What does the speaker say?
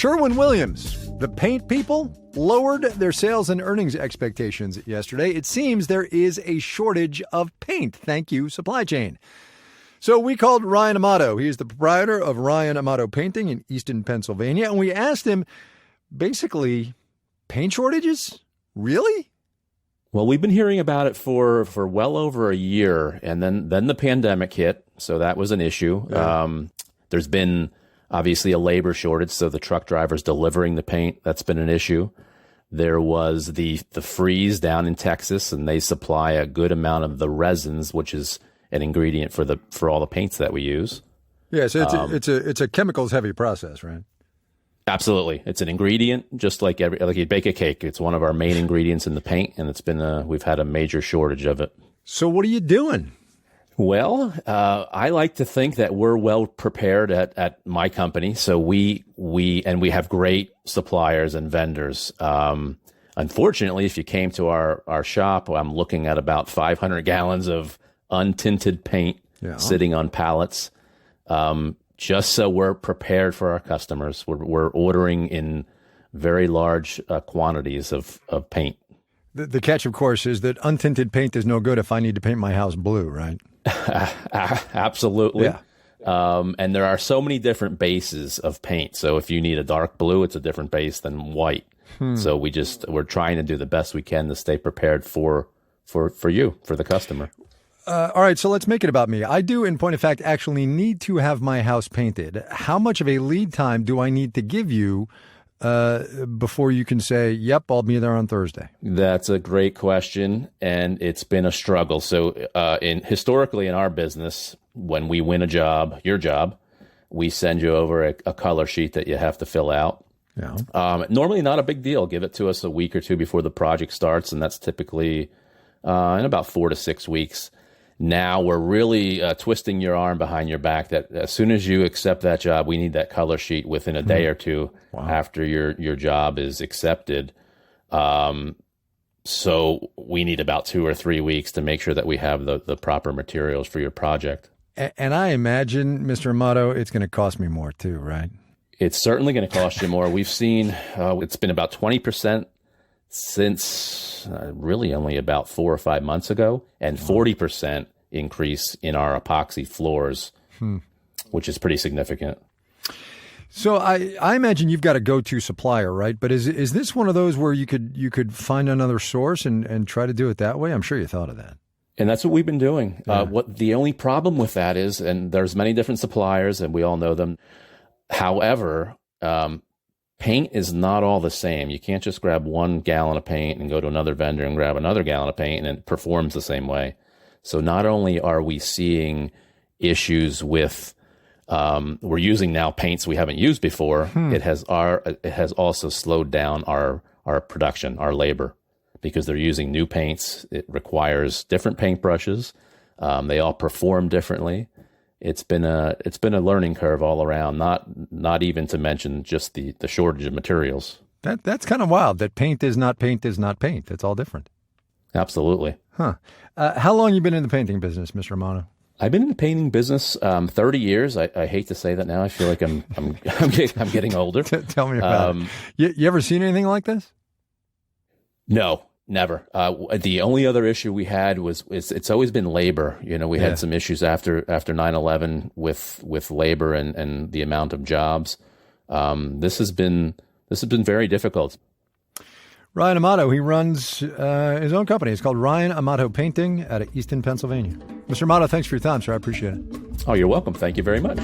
Sherwin-Williams, the paint people, lowered their sales and earnings expectations yesterday. It seems there is a shortage of paint. Thank you, supply chain. So we called Ryan Amato. He is the proprietor of Ryan Amato Painting in Easton, Pennsylvania. And we asked him, basically, paint shortages? Really? Well, we've been hearing about it for well over a year, and then the pandemic hit, so that was an issue. Yeah. There's been obviously a labor shortage, so the truck drivers delivering the paint, that's been an issue. There was the freeze down in Texas, and they supply a good amount of the resins, which is an ingredient for all the paints that we use. Yeah, so it's a chemicals heavy process, right? Absolutely, it's an ingredient, just like you bake a cake. It's one of our main ingredients in the paint, and it's been we've had a major shortage of it. So what are you doing? Well, I like to think that we're well prepared at my company. So we have great suppliers and vendors. Unfortunately, if you came to our shop, I'm looking at about 500 gallons of untinted paint sitting on pallets. Just so we're prepared for our customers. We're ordering in very large quantities of paint. The catch, of course, is that untinted paint is no good if I need to paint my house blue, right? Absolutely. Yeah. And there are so many different bases of paint. So if you need a dark blue, it's a different base than white. So we're trying to do the best we can to stay prepared for you, for the customer. All right, so let's make it about me. I do, in point of fact, actually need to have my house painted. How much of a lead time do I need to give you before you can say, yep, I'll be there on Thursday? That's a great question, and it's been a struggle. So historically in our business, when we win a job, your job, we send you over a color sheet that you have to fill out. Yeah. Normally not a big deal. Give it to us a week or two before the project starts, and that's typically in about 4 to 6 weeks. Now we're really twisting your arm behind your back that as soon as you accept that job, we need that color sheet within a day or two after your job is accepted. So we need about 2 or 3 weeks to make sure that we have the proper materials for your project. And I imagine, Mr. Amato, it's going to cost me more too, right? It's certainly going to cost you more. We've seen it's been about 20% since really only about 4 or 5 months ago, and 40% increase in our epoxy floors, which is pretty significant. So I imagine you've got a go-to supplier, right? But is this one of those where you could find another source and try to do it that way? I'm sure you thought of that. And that's what we've been doing. Yeah. What the only problem with that is, and there's many different suppliers, and we all know them. However, paint is not all the same. You can't just grab 1 gallon of paint and go to another vendor and grab another gallon of paint and it performs the same way. So not only are we seeing issues with, we're using now paints we haven't used before, it has also slowed down our production, our labor, because they're using new paints. It requires different paintbrushes. They all perform differently. It's been a learning curve all around, not even to mention just the shortage of materials. That's kind of wild that paint is not paint is not paint. It's all different. Absolutely. Huh. How long have you been in the painting business, Mr. Amato? I've been in the painting business 30 years. I hate to say that now. I feel like I'm getting older. Tell me about it. You ever seen anything like this? No. Never. The only other issue we had was it's always been labor. You know, we had some issues after 9/11 with labor and the amount of jobs. This has been very difficult. Ryan Amato, he runs his own company. It's called Ryan Amato Painting out of Easton, Pennsylvania. Mr. Amato, thanks for your time, sir. I appreciate it. Oh, you're welcome. Thank you very much.